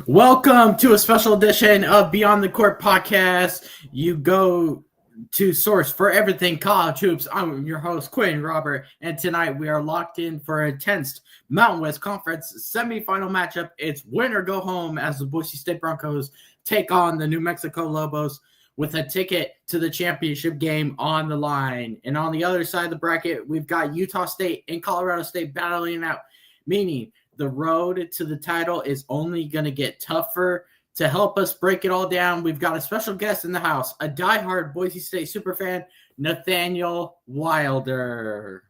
Welcome to a special edition of Beyond the Court podcast. You go to source for everything college hoops. I'm your host, Quinn Robert, and tonight we are locked in for a tense Mountain West Conference semifinal matchup. It's win or go home as the Boise State Broncos take on the New Mexico Lobos with a ticket to the championship game on the line. And on the other side of the bracket, we've got Utah State and Colorado State battling out, meaning the road to the title is only going to get tougher. To help us break it all down, we've got a special guest in the house, a diehard Boise State superfan, Nathaniel Wilder.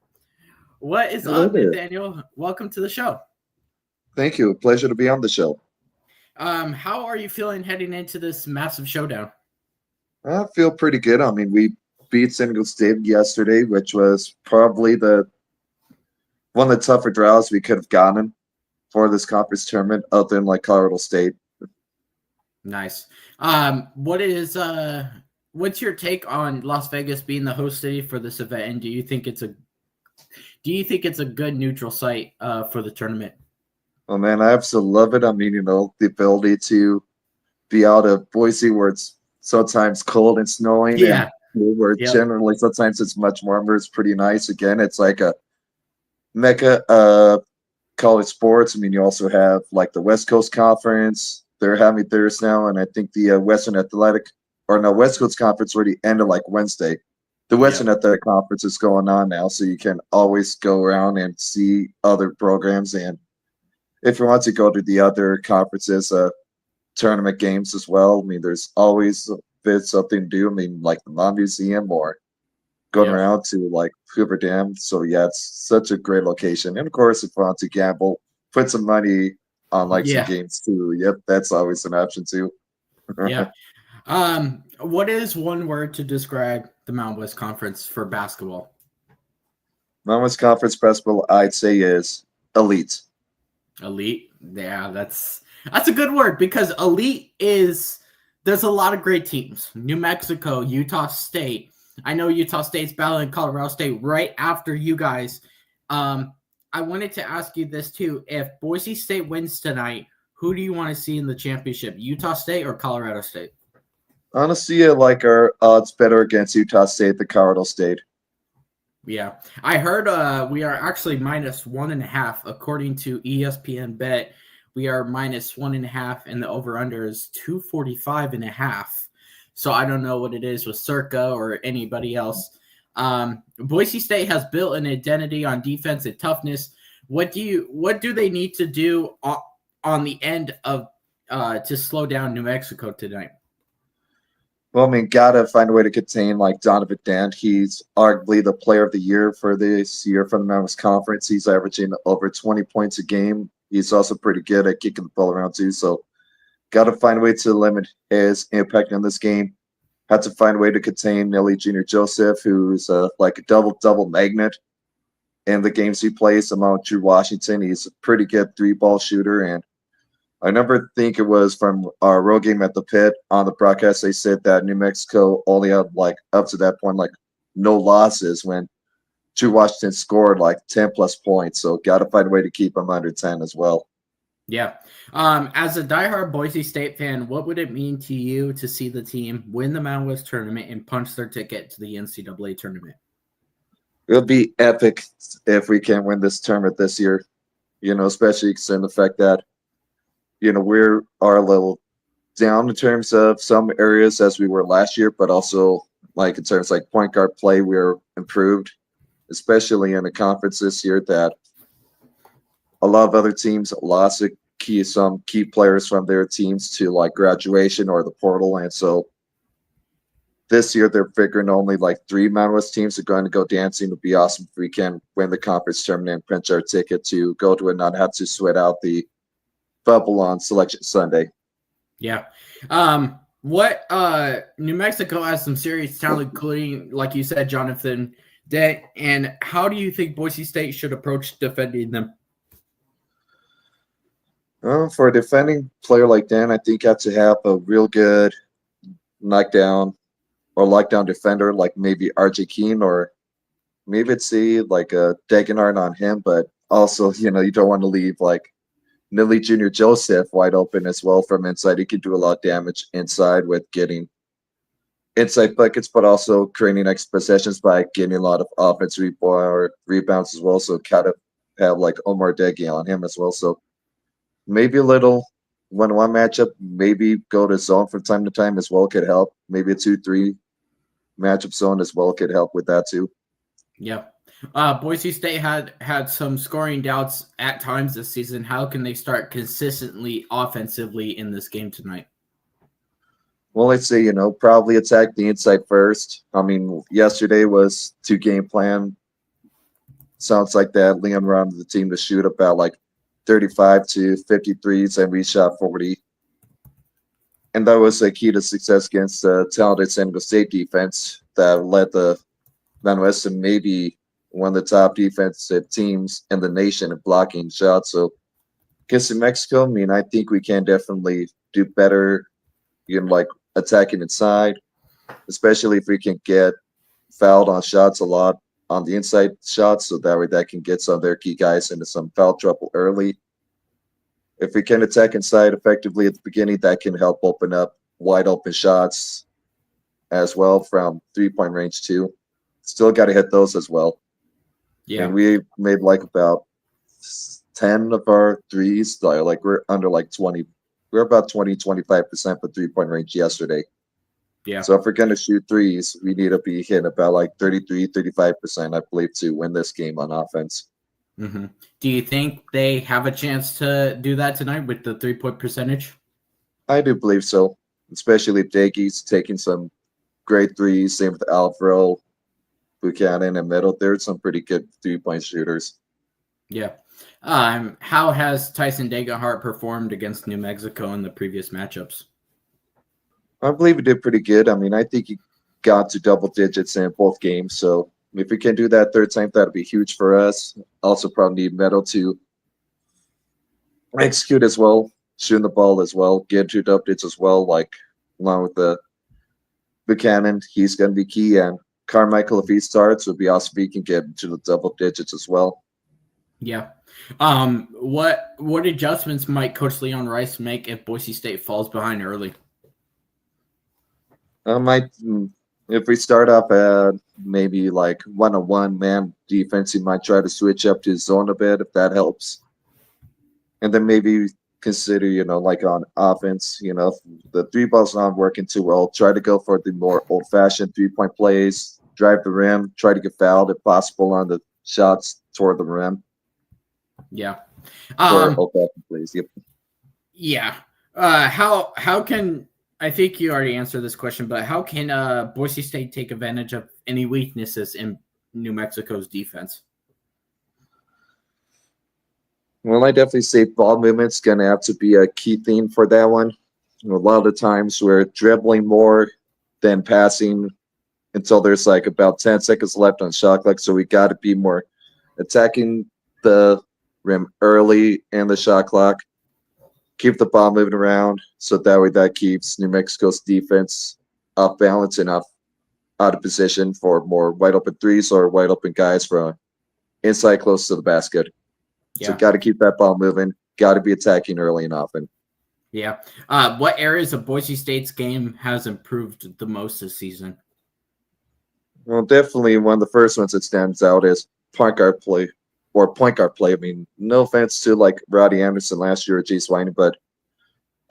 What is Hello up, there. Nathaniel? Welcome to the show. Thank you. Pleasure to be on the show. How are you feeling heading into this massive showdown? I feel pretty good. I mean, we beat San Diego State yesterday, which was probably one of the tougher draws we could have gotten for this conference tournament, other than like Colorado State. Nice. What's your take on Las Vegas being the host city for this event? And do you think it's a good neutral site for the tournament? Oh man, I absolutely love it. I mean, the ability to be out of Boise where it's sometimes cold and snowing, Yeah. and where generally sometimes it's much warmer. It's pretty nice. Again, it's like a mecca college sports. I mean, you also have like the West Coast Conference. They're having theirs now, and I think the West Coast Conference already ended like Wednesday. The Western Athletic Conference is going on now, so you can always go around and see other programs. And if you want to go to the other conferences, tournament games as well, I mean, there's always a bit something to do. I mean, like the Mon Museum or going around to like Hoover Dam. So yeah, it's such a great location. And of course, if you want to gamble, put some money on like some games too. Yep, that's always an option too. Yeah. What is one word to describe the Mountain West Conference for basketball? Mountain West Conference basketball, I'd say, is elite. Elite? Yeah, that's a good word, because elite is – there's a lot of great teams. New Mexico, Utah State. I know Utah State's battling Colorado State right after you guys. I wanted to ask you this too. If Boise State wins tonight, who do you want to see in the championship, Utah State or Colorado State? Honestly, I like our odds better against Utah State than Colorado State. Yeah. I heard we are actually -1.5 according to ESPN Bet. We are -1.5, and the over-under is 245.5. So I don't know what it is with Circa or anybody else. Boise State has built an identity on defense and toughness. What do they need to do on the end of to slow down New Mexico tonight? Well, I mean, gotta find a way to contain like Donovan Dent. He's arguably the player of the year for this year from the Mountain West Conference. He's averaging over 20 points a game. He's also pretty good at kicking the ball around too. So gotta find a way to limit his impact in this game. Had to find a way to contain Nelly Jr. Joseph, who's like a double-double magnet in the games he plays among Drew Washington. He's a pretty good three-ball shooter. And I think it was from our road game at the Pit on the broadcast, they said that New Mexico only had like up to that point like no losses when Drew Washington scored like 10+ points. So got to find a way to keep him under 10 as well. Yeah. As a diehard Boise State fan, what would it mean to you to see the team win the Mountain West tournament and punch their ticket to the NCAA tournament? It would be epic if we can win this tournament this year, especially considering the fact that, we are a little down in terms of some areas as we were last year, but also like in terms like point guard play, we're improved, especially in the conference this year that a lot of other teams lost some key players from their teams to like graduation or the portal. And so this year they're figuring only like 3 Mountain West teams are going to go dancing. It would be awesome if we can win the conference tournament and punch our ticket to go to it, not have to sweat out the bubble on Selection Sunday. Yeah. New Mexico has some serious talent, including, like you said, Jonathan Dent. And how do you think Boise State should approach defending them? For a defending player like Dan, I think you have to have a real good knockdown defender, like maybe RJ Keene, or maybe it's like a Degenard on him. But also, you don't want to leave like Nilly Jr. Joseph wide open as well from inside. He could do a lot of damage inside with getting inside buckets, but also creating extra possessions by getting a lot of offense rebounds as well. So kind of have like Omar Degi on him as well. So maybe a little 1-1 matchup, maybe go to zone from time to time as well could help. Maybe a 2-3 matchup zone as well could help with that too. Yep. Boise State had some scoring doubts at times this season. How can they start consistently offensively in this game tonight? Well, let's say, probably attack the inside first. I mean, yesterday was 2-game plan. Sounds like that. Leon wanted the team to shoot about like 35 to 53s, and we shot 40. And that was a key to success against the talented San Diego State defense that led the Mountain West to maybe one of the top defensive teams in the nation in blocking shots. So against New Mexico, I mean, I think we can definitely do better like attacking inside, especially if we can get fouled on shots a lot on the inside shots, so that way that can get some of their key guys into some foul trouble early. If we can attack inside effectively at the beginning, that can help open up wide open shots as well from 3-point range too. Still got to hit those as well. Yeah. And we made like about 10 of our threes. Like we're under like 20. We're about 20-25% for 3-point range yesterday. Yeah. So if we're going to shoot threes, we need to be hitting about like 33-35%, I believe, to win this game on offense. Mm-hmm. Do you think they have a chance to do that tonight with the 3-point percentage? I do believe so, especially if Daki's taking some great threes. Same with Alvaro, Buchanan, and Middle. There's some pretty good 3-point shooters. Yeah. How has Tyson Degenhart performed against New Mexico in the previous matchups? I believe he did pretty good. I mean, I think he got to double digits in both games. So if we can do that third time, that'll be huge for us. Also, probably need Meadow to execute as well, shooting the ball as well, get to double digits as well, like along with the Buchanan. He's going to be key. And Carmichael, if he starts, would be awesome if he can get to the double digits as well. Yeah. What adjustments might Coach Leon Rice make if Boise State falls behind early? If we start off at maybe like 1-on-1 man defense, he might try to switch up to zone a bit if that helps. And then maybe consider, like on offense, if the 3-ball's not working too well, try to go for the more old-fashioned 3-point plays, drive the rim, try to get fouled if possible on the shots toward the rim. Yeah. Plays. Yep. Yeah. How can I think you already answered this question, but how can Boise State take advantage of any weaknesses in New Mexico's defense? Well, I definitely say ball movement's going to have to be a key theme for that one. A lot of the times we're dribbling more than passing until there's like about 10 seconds left on shot clock. So we got to be more attacking the rim early in the shot clock. Keep the ball moving around, so that way that keeps New Mexico's defense off balance and out of position for more wide open threes or wide open guys from inside close to the basket. Yeah. So got to keep that ball moving. Got to be attacking early and often. Yeah. What areas of Boise State's game has improved the most this season? Well, definitely one of the first ones that stands out is point guard play. I mean, no offense to like Roddy Anderson last year at Jace Wine, but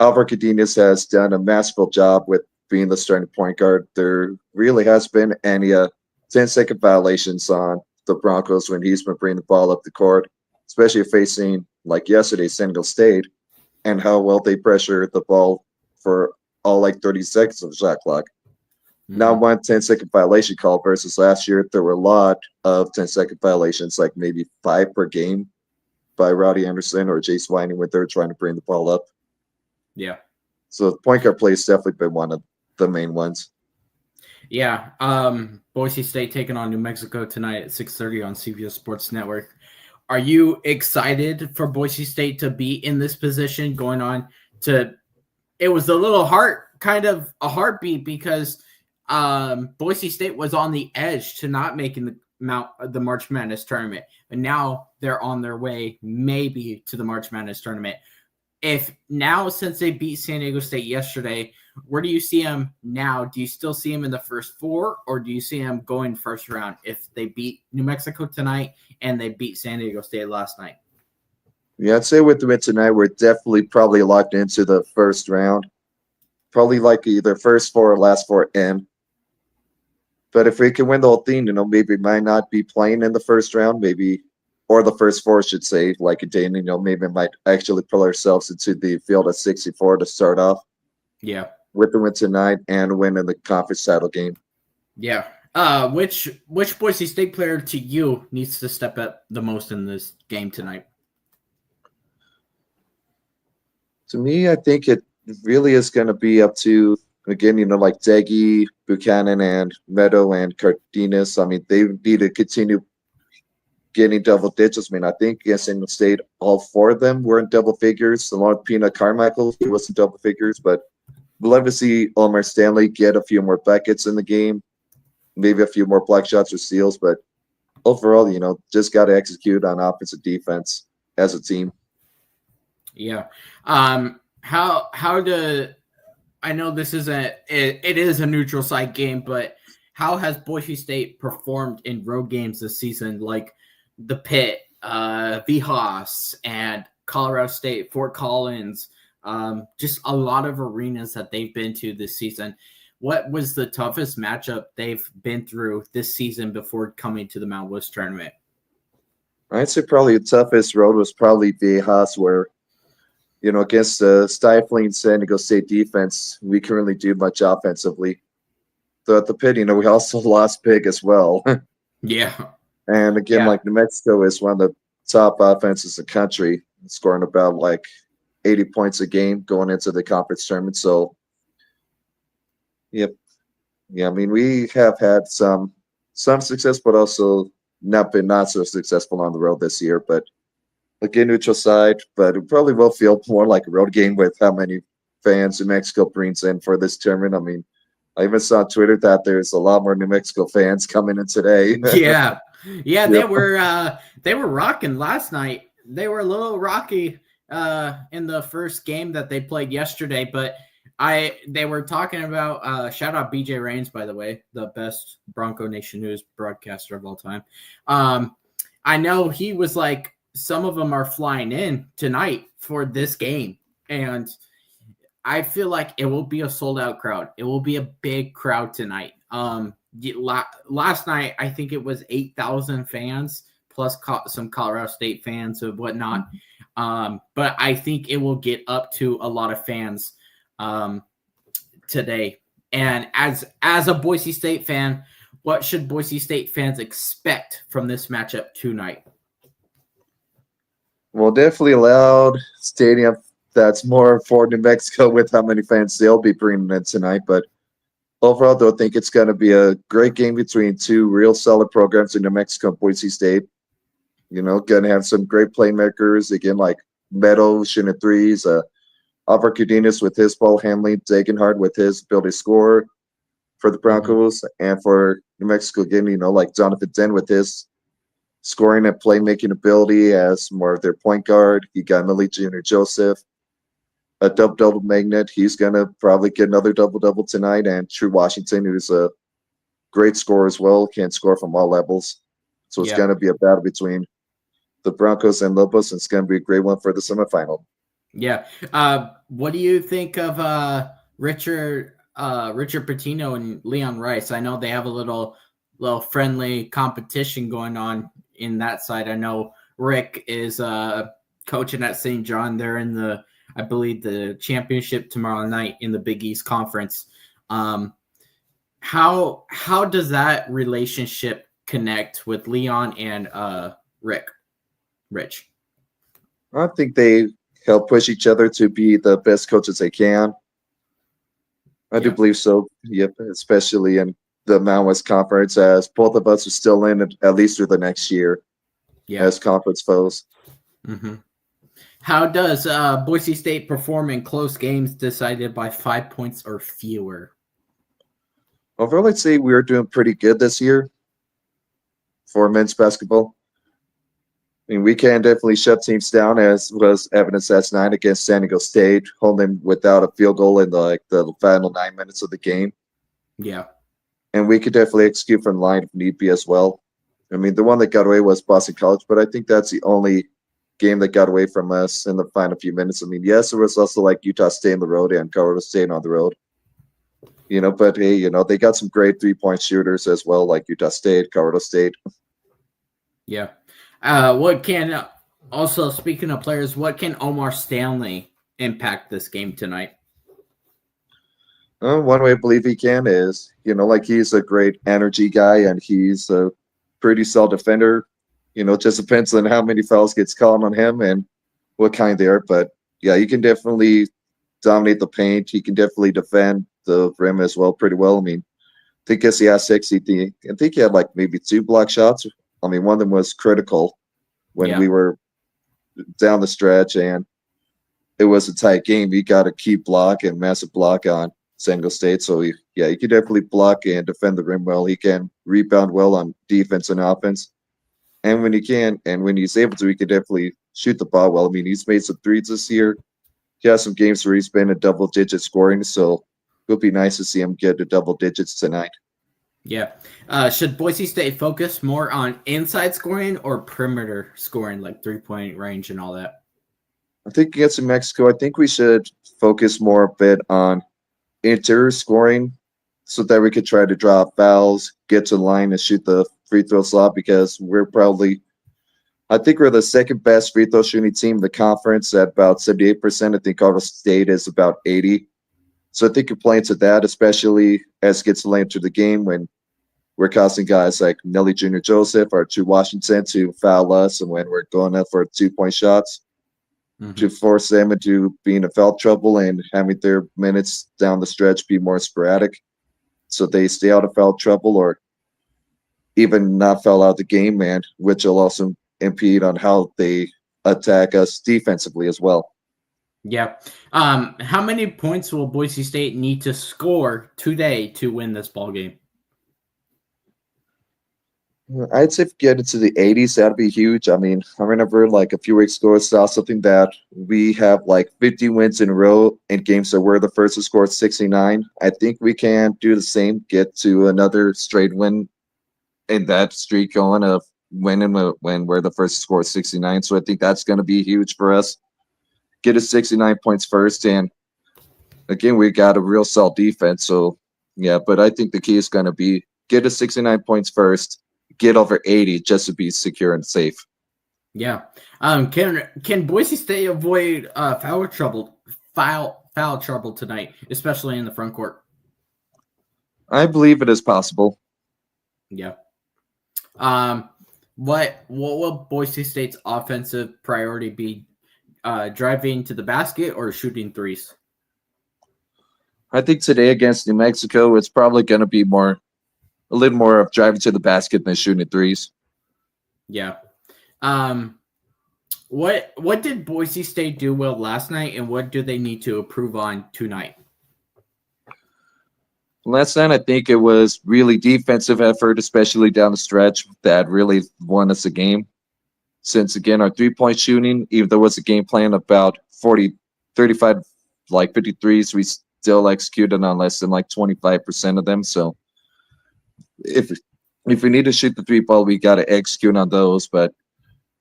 Alvaro Cadenas has done a masterful job with being the starting point guard. There really has been any 10-second violations on the Broncos when he's been bringing the ball up the court, especially facing like yesterday San Diego State and how well they pressure the ball for all like 30 seconds of the shot clock. Now 1 10-second violation call versus last year, there were a lot of 10-second violations, like maybe 5 per game by Roddy Anderson or Jace Whining when they're trying to bring the ball up. Yeah. So the point guard play has definitely been one of the main ones. Yeah. Boise State taking on New Mexico tonight at 6:30 on CBS Sports Network. Are you excited for Boise State to be in this position going on to – it was a little kind of a heartbeat because – Boise State was on the edge to not making the March Madness tournament, and now they're on their way maybe to the March Madness tournament. if now, since they beat San Diego State yesterday, where do you see them now? Do you still see them in the first four, or do you see them going first round if they beat New Mexico tonight and they beat San Diego State last night? Yeah, I'd say with the win tonight, we're definitely probably locked into the first round. Probably like either first four or last four in. But if we can win the whole thing, maybe we might not be playing in the first round, maybe, or the first four, I should say, like a day, maybe might actually pull ourselves into the field at 64 to start off. Yeah. With the win tonight and win in the conference title game. Yeah. Which Boise State player to you needs to step up the most in this game tonight? To me, I think it really is going to be up to, again, like Deggy, Buchanan, and Meadow and Cardenas. I mean, they need to continue getting double digits. I mean, I think against San Diego State, all four of them were in double figures. Along with Pina Carmichael, he was in double figures. But we'd love to see Omar Stanley get a few more buckets in the game, maybe a few more block shots or steals. But overall, just got to execute on offensive defense as a team. Yeah. How do I know this is it is a neutral site game, but how has Boise State performed in road games this season, like the Pitt, Vihas, and Colorado State, Fort Collins, just a lot of arenas that they've been to this season? What was the toughest matchup they've been through this season before coming to the Mount West tournament? I'd say probably the toughest road was probably Vihas, where against the stifling San Diego State defense, we couldn't really do much offensively. So at the Pit, we also lost big as well. Yeah. And again, like New Mexico is one of the top offenses in the country, scoring about like 80 points a game going into the conference tournament. So, yep. Yeah, I mean, we have had some success, but also not been not so successful on the road this year. But again, neutral side, but it probably will feel more like a road game with how many fans New Mexico brings in for this tournament. I mean, I even saw on Twitter that there's a lot more New Mexico fans coming in today. Yeah. They were rocking last night. They were a little rocky in the first game that they played yesterday, but they were talking about shout out BJ Rains, by the way, the best Bronco Nation news broadcaster of all time. I know he was like, some of them are flying in tonight for this game, and I feel like it will be a sold out crowd. It will be a big crowd tonight. Last night, I think it was 8,000 fans plus some Colorado State fans and whatnot. But I think it will get up to a lot of fans today. And as a Boise State fan, what should Boise State fans expect from this matchup tonight? Well, definitely a loud stadium that's more for New Mexico with how many fans they'll be bringing in tonight. But overall, though, I think it's going to be a great game between two real solid programs in New Mexico and Boise State. Going to have some great playmakers, again, like Meadow shooting threes, Albert Cardenas with his ball handling, Dagenhart with his ability to score for the Broncos, and for New Mexico, again, like Jonathan Den with his scoring and playmaking ability as more of their point guard. You got Malik Jr. Joseph, a double-double magnet. He's going to probably get another double-double tonight. And True Washington, who's a great scorer as well, can score from all levels. So it's going to be a battle between the Broncos and Lobos, and it's going to be a great one for the semifinal. Yeah. What do you think of Richard Pitino and Leon Rice? I know they have a little friendly competition going on in that side. I know Rick is coaching at St. John. They're in I believe the championship tomorrow night in the Big East Conference. How does that relationship connect with Leon and Rich? I think they help push each other to be the best coaches they can. I do believe so. Yep, especially in the Mountain West Conference, as both of us are still in it at least through the next year as conference foes. Mm-hmm. How does Boise State perform in close games decided by 5 points or fewer? Overall, I'd say we're doing pretty good this year for men's basketball. I mean, we can definitely shut teams down, as was evidence last night against San Diego State, holding them without a field goal in the final 9 minutes of the game. Yeah. And we could definitely execute from the line if need be as well. I mean, the one that got away was Boston College, but I think that's the only game that got away from us in the final few minutes. I mean, yes, there was also like Utah State on the road and Colorado State on the road. But hey, they got some great 3-point shooters as well, like Utah State, Colorado State. Yeah. Also speaking of players, what can Omar Stanley impact this game tonight? One way I believe he can is, he's a great energy guy and he's a pretty solid defender. It just depends on how many fouls gets called on him and what kind they are. But yeah, he can definitely dominate the paint. He can definitely defend the rim as well pretty well. I mean, I think he has 60. I think he had like maybe 2 block shots. I mean, one of them was critical when we were down the stretch and it was a tight game. He got a key block and massive block on San Diego State. So, he can definitely block and defend the rim well. He can rebound well on defense and offense. And when he's able to, he can definitely shoot the ball well. I mean, he's made some threes this year. He has some games where he's been in double-digit scoring, so it'll be nice to see him get to double digits tonight. Yeah. Should Boise State focus more on inside scoring or perimeter scoring, like 3-point range and all that? I think against New Mexico, I think we should focus more a bit on interior scoring so that we could try to draw fouls, get to the line, and shoot the free throw slot because I think we're the second best free throw shooting team in the conference at about 78%. I think Colorado State is about 80%. So I think you're playing to that, especially as it gets late into the game when we're causing guys like Nelly Jr. Joseph or True Washington to foul us and when we're going up for 2-point shots to force them into being in foul trouble and having their minutes down the stretch be more sporadic so they stay out of foul trouble or even not foul out the game, man, which will also impede on how they attack us defensively as well. Yeah. How many points will Boise State need to score today to win this ball game? I'd say if we get into the 80s, that'd be huge. I mean, I remember like a few weeks ago, I saw something that we have like 50 wins in a row in games that we're the first to score 69. I think we can do the same, get to another straight win in that streak going of winning when we're the first to score 69. So I think that's going to be huge for us. Get us 69 points first. And again, we got a real solid defense. So yeah, but I think the key is going to be get us 69 points first, get over 80 just to be secure and safe. Yeah. Can Boise State avoid foul trouble tonight, especially in the front court? I believe it is possible. Yeah. What will Boise State's offensive priority be? Driving to the basket or shooting threes? I think today against New Mexico, it's probably going to be a little more of driving to the basket than shooting threes. Yeah. What did Boise State do well last night, and what do they need to improve on tonight? Last night, I think it was really defensive effort, especially down the stretch, that really won us the game. Since, again, our 3-point shooting, even though it was a game plan about 35, like 53s, we still executed on less than like 25% of them. So if we need to shoot the 3-ball, we got to execute on those. But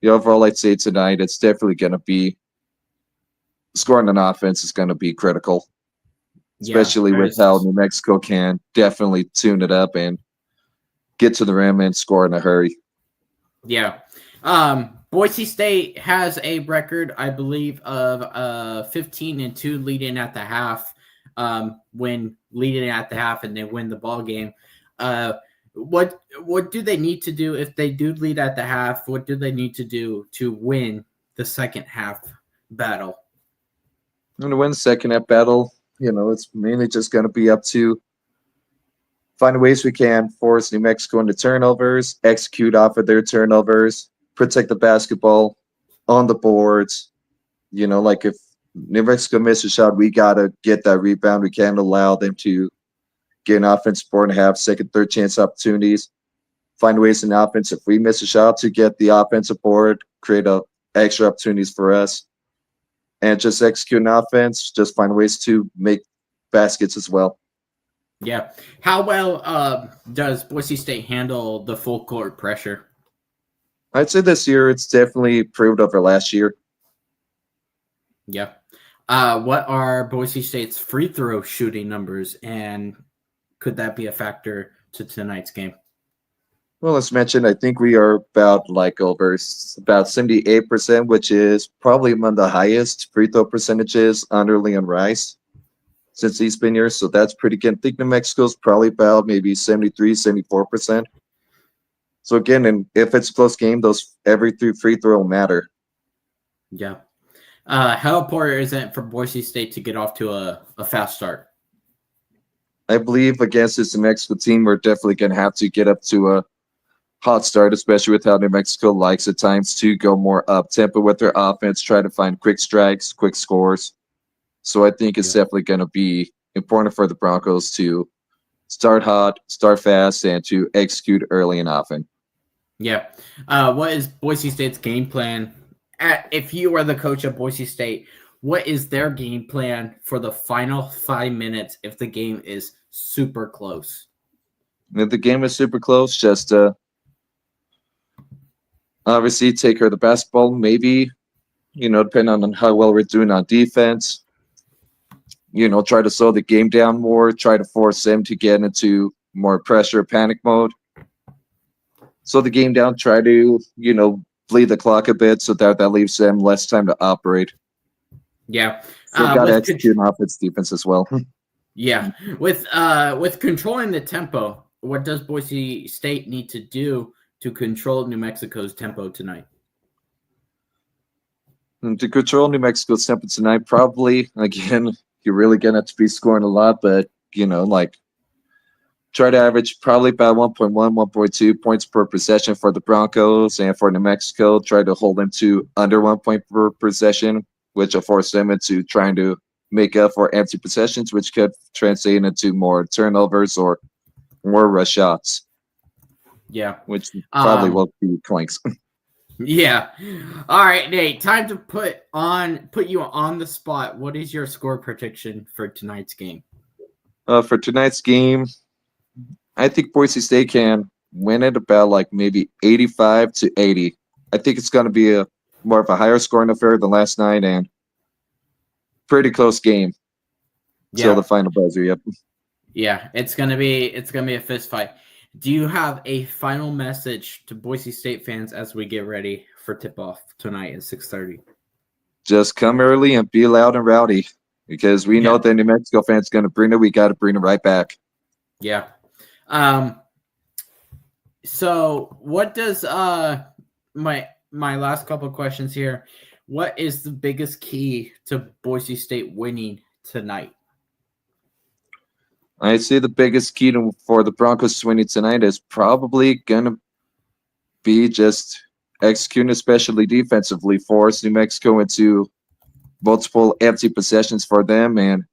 overall, I'd say tonight, it's definitely going to be scoring on offense is going to be critical, especially with how New Mexico can definitely tune it up and get to the rim and score in a hurry. Yeah. Boise State has a record, I believe, of 15-2 leading at the half. When leading at the half and they win the ball game. What do they need to do if they do lead at the half? What do they need to do to win the second half battle? And to win the second half battle, it's mainly just going to be up to find ways we can force New Mexico into turnovers, execute off of their turnovers, protect the basketball on the boards. Like if New Mexico misses a shot, we got to get that rebound. We can't allow them to get an offensive board and have second, third chance opportunities. find ways in offense if we miss a shot to get the offensive board, create extra opportunities for us, and just execute an offense, just find ways to make baskets as well. Yeah. How well does Boise State handle the full court pressure? I'd say this year it's definitely improved over last year. Yeah. What are Boise State's free throw shooting numbers, and could that be a factor to tonight's game? Well, as mentioned, I think we are about over about 78%, which is probably among the highest free throw percentages under Leon Rice since he's been here. So that's pretty good. I think New Mexico's probably about maybe 73, 74%. So again, and if it's a close game, every free throw will matter. Yeah. How important is it for Boise State to get off to a fast start? I believe against this New Mexico team, we're definitely going to have to get up to a hot start, especially with how New Mexico likes at times to go more up tempo with their offense, try to find quick strikes, quick scores. So I think it's definitely going to be important for the Broncos to start hot, start fast, and to execute early and often. Yeah. What is Boise State's game plan? If you were the coach of Boise State, what is their game plan for the final 5 minutes if the game is super close? If the game is super close, just obviously take care of the basketball, maybe, depending on how well we're doing on defense, try to slow the game down more, try to force them to get into more pressure, panic mode. Slow the game down, try to, bleed the clock a bit so that leaves them less time to operate. Yeah. So got to execute an offense defense as well. Yeah. With controlling the tempo, what does Boise State need to do to control New Mexico's tempo tonight? And to control New Mexico's tempo tonight, probably, again, you're really going to have to be scoring a lot, but, try to average probably about 1.1, 1.2 points per possession for the Broncos, and for New Mexico, try to hold them to under 1 point per possession, which will force them into trying to make up for empty possessions, which could translate into more turnovers or more rush shots. Yeah. Which probably will be clanks. Yeah. All right, Nate, time to put you on the spot. What is your score prediction for tonight's game? For tonight's game, I think Boise State can win it about maybe 85-80. I think it's going to be more of a higher scoring affair than last night, and pretty close game till the final buzzer. Yep. Yeah, it's gonna be a fist fight. Do you have a final message to Boise State fans as we get ready for tip-off tonight at 6:30? Just come early and be loud and rowdy, because we know that New Mexico fans going to bring it. We got to bring it right back. Yeah. So what does my last couple of questions here? What is the biggest key to Boise State winning tonight? I say the biggest key for the Broncos winning tonight is probably going to be just executing, especially defensively, force New Mexico into multiple empty possessions for them and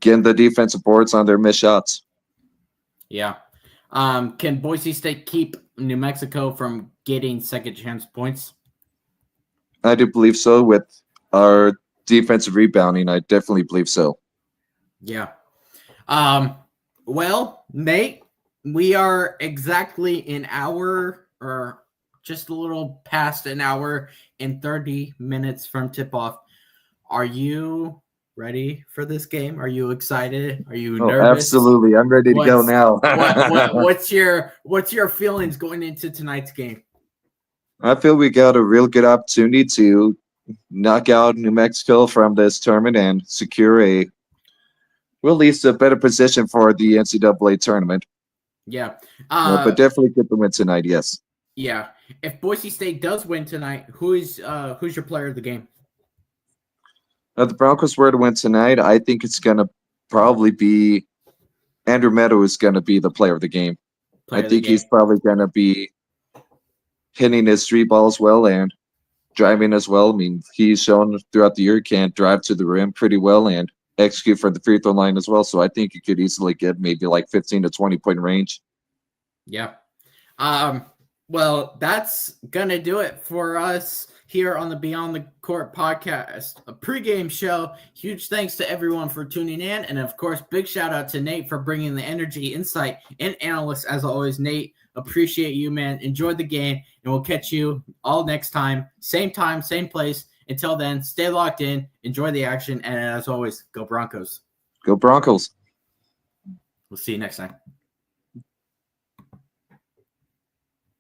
getting the defensive boards on their missed shots. Yeah. Can Boise State keep New Mexico from getting second chance points? I do believe so. With our defensive rebounding, I definitely believe so. Yeah. Well, Nate, we are exactly an hour or just a little past an hour and 30 minutes from tip-off. Are you ready for this game? Are you excited? Are you nervous? Absolutely. I'm ready to go now. What's your feelings going into tonight's game? I feel we got a real good opportunity to knock out New Mexico from this tournament and secure at least a better position for the NCAA tournament. Yeah. But definitely get the win tonight, yes. Yeah. If Boise State does win tonight, who's your player of the game? If the Broncos were to win tonight, I think it's going to probably be Andrew Meadow is going to be the player of the game. I think he's probably going to be hitting his three balls well and driving as well. I mean, he's shown throughout the year he can drive to the rim pretty well and execute for the free throw line as well. So I think he could easily get maybe 15 to 20 point range. Yeah. Well, that's going to do it for us here on the Beyond the Court podcast, a pregame show. Huge thanks to everyone for tuning in. And of course, big shout out to Nate for bringing the energy, insight, and analysts as always. Nate, appreciate you, man. Enjoy the game, and we'll catch you all next time, same place. Until then, stay locked in, enjoy the action, and as always, go Broncos. Go Broncos. We'll see you next time.